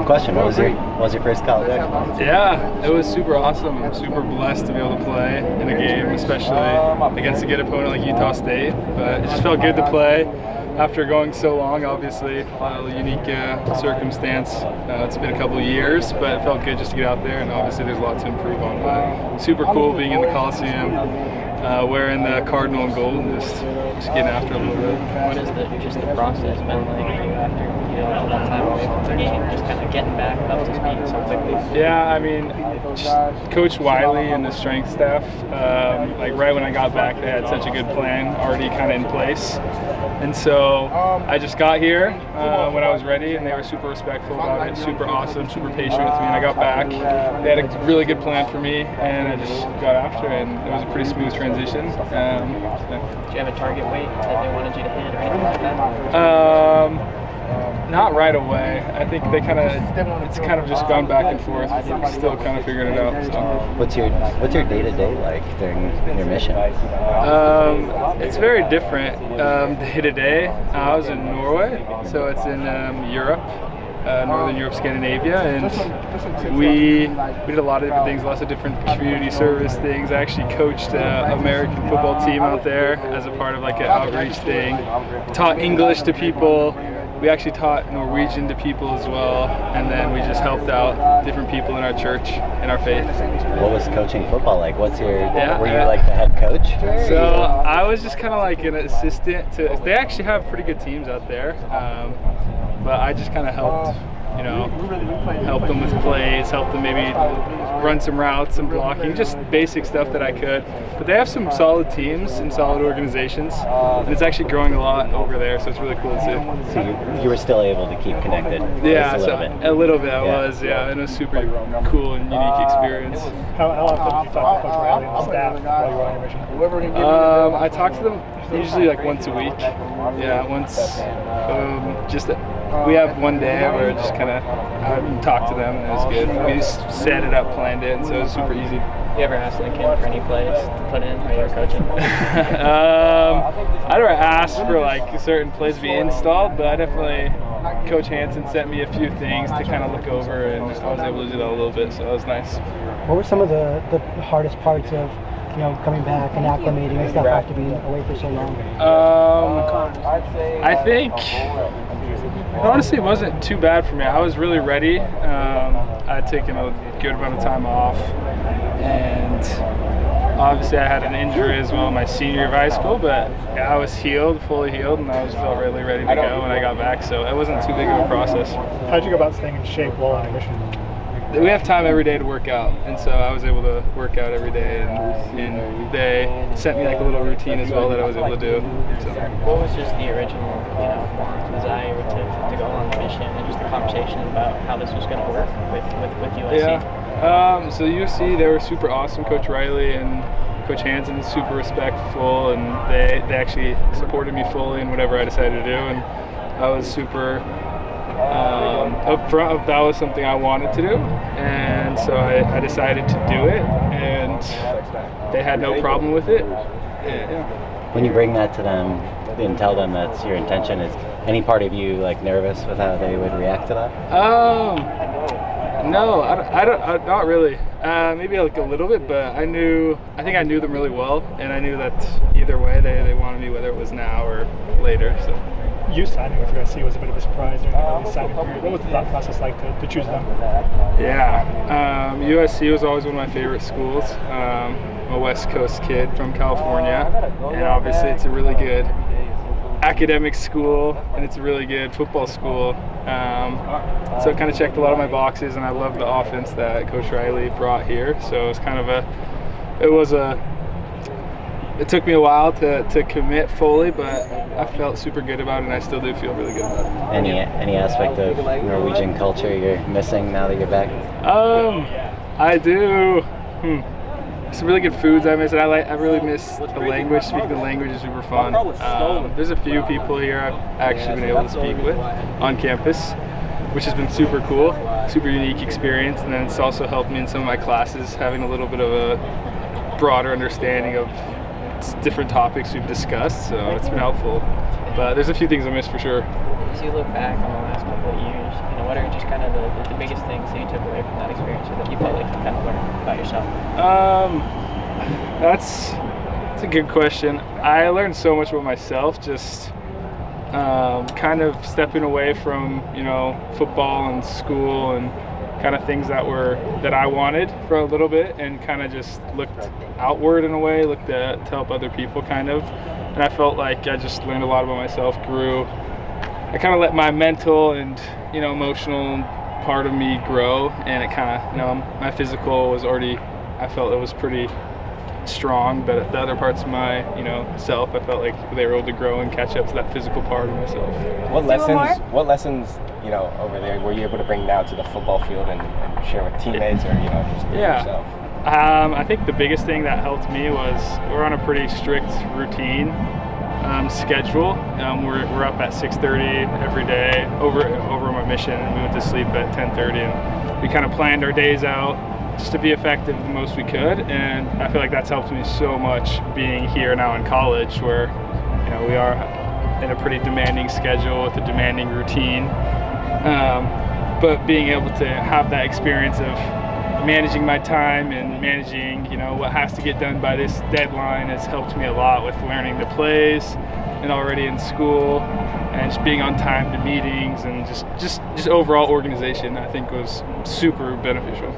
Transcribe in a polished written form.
Same question. What was your first college experience? Yeah, it was super awesome. I'm super blessed to be able to play in a game, especially against a good opponent like Utah State. But it just felt good to play after going so long. Obviously, a unique circumstance. It's been a couple of years, but it felt good just to get out there. And obviously, there's a lot to improve on. But super cool being in the Coliseum, wearing the Cardinal and gold, and just getting after it a little bit. What is the process been like after all that time away from the game, just kind of getting back up to speed so quickly? Yeah, I mean, Coach Wiley and the strength staff, like right when I got back, they had such a good plan already kind of in place. And so I just got here when I was ready, and they were super respectful about it, super awesome, super patient with me. And I got back, they had a really good plan for me, and I just got after it, and it was a pretty smooth transition. Do you have a target weight that they wanted you to hit or anything like that? Not right away. I think it's kind of just gone back and forth. Still kind of figuring it out. So. What's your day-to-day like during your mission? It's very different day-to-day. I was in Norway, so it's in Europe. Northern Europe, Scandinavia, and we did a lot of different things, lots of different community service things. I actually coached an American football team out there as a part of like an outreach thing. Taught English to people. We actually taught Norwegian to people as well, and then we just helped out different people in our church, in our faith. What was coaching football like? Were you like the head coach? So I was just kind of like an assistant to. They actually have pretty good teams out there. But I just kind of helped, help them with plays, help them maybe run some routes, some blocking, just basic stuff that I could. But they have some solid teams and solid organizations, and it's actually growing a lot over there, so it's really cool to see. So you were still able to keep connected? Yeah, a little bit I was, and it was super cool and unique experience. How often did you talk to Coach Riley and the staff while you were on your mission? I talk to them usually like once a week. Yeah, once. We have one day where just kind of talk to them, and it was good. We just set it up, planned it, and so it was super easy. You ever asked Lincoln for any plays to put in while you were coaching? I never asked for like certain plays to be installed, but I definitely, Coach Hansen sent me a few things to kind of look over, and I was able to do that a little bit, so that was nice. What were some of the hardest parts of coming back and acclimating and stuff after being away for so long? I think honestly it wasn't too bad for me. I was really ready. I'd taken a good amount of time off, and obviously I had an injury as well my senior year of high school, but I was fully healed, and I felt really ready to go when I got back, so it wasn't too big of a process. How'd you go about staying in shape while on a mission? We have time every day to work out, and so I was able to work out every day, and they sent me like a little routine as well that I was able to do. So. What was just the original desire to go on the mission, and just the conversation about how this was going to work with USC? Yeah, so USC, they were super awesome. Coach Riley and Coach Hansen is super respectful, and they actually supported me fully in whatever I decided to do, and I was super up front. That was something I wanted to do, and so I decided to do it, and they had no problem with it. Yeah. When you bring that to them and tell them that's your intention, is any part of you like nervous with how they would react to that? No, I don't, not really. Maybe like a little bit, but I think I knew them really well, and I knew that either way they wanted me, whether it was now or later. So. You signing with USC was a bit of a surprise during the early signing period. What was the thought process like to choose them? Yeah, USC was always one of my favorite schools. I'm a West Coast kid from California, and obviously it's a really good academic school, and it's a really good football school. So it kind of checked a lot of my boxes, and I love the offense that Coach Riley brought here. So it was kind of it took me a while to commit fully, but I felt super good about it, and I still do feel really good about it. Any aspect of Norwegian culture you're missing now that you're back? I do. Some really good foods I miss, and I really miss the language. Speaking the language is super fun. There's a few people here I've actually been able to speak with on campus, which has been super cool, super unique experience, and then it's also helped me in some of my classes, having a little bit of a broader understanding of different topics we've discussed, so it's been helpful. But there's a few things I miss for sure. As you look back on the last couple of years, what are just kind of the biggest things that you took away from that experience, or that you felt like you kind of learned about yourself? That's a good question. I learned so much about myself, just kind of stepping away from football and school and kind of things that I wanted for a little bit, and kind of just looked outward in a way, looked to help other people kind of. And I felt like I just learned a lot about myself, grew. I kind of let my mental and emotional part of me grow, and it kind of my physical was already, I felt it was pretty strong, but the other parts of my self, I felt like they were able to grow and catch up to that physical part of myself. What lessons over there were you able to bring now to the football field and share with teammates, or just yourself? I think the biggest thing that helped me was we're on a pretty strict routine schedule. We're up at 6:30 every day over my mission, and we went to sleep at 10:30, and we kind of planned our days out just to be effective the most we could. And I feel like that's helped me so much being here now in college, where we are in a pretty demanding schedule with a demanding routine, but being able to have that experience of managing my time and managing what has to get done by this deadline has helped me a lot with learning the plays, and already in school, and just being on time to meetings, and just overall organization, I think, was super beneficial.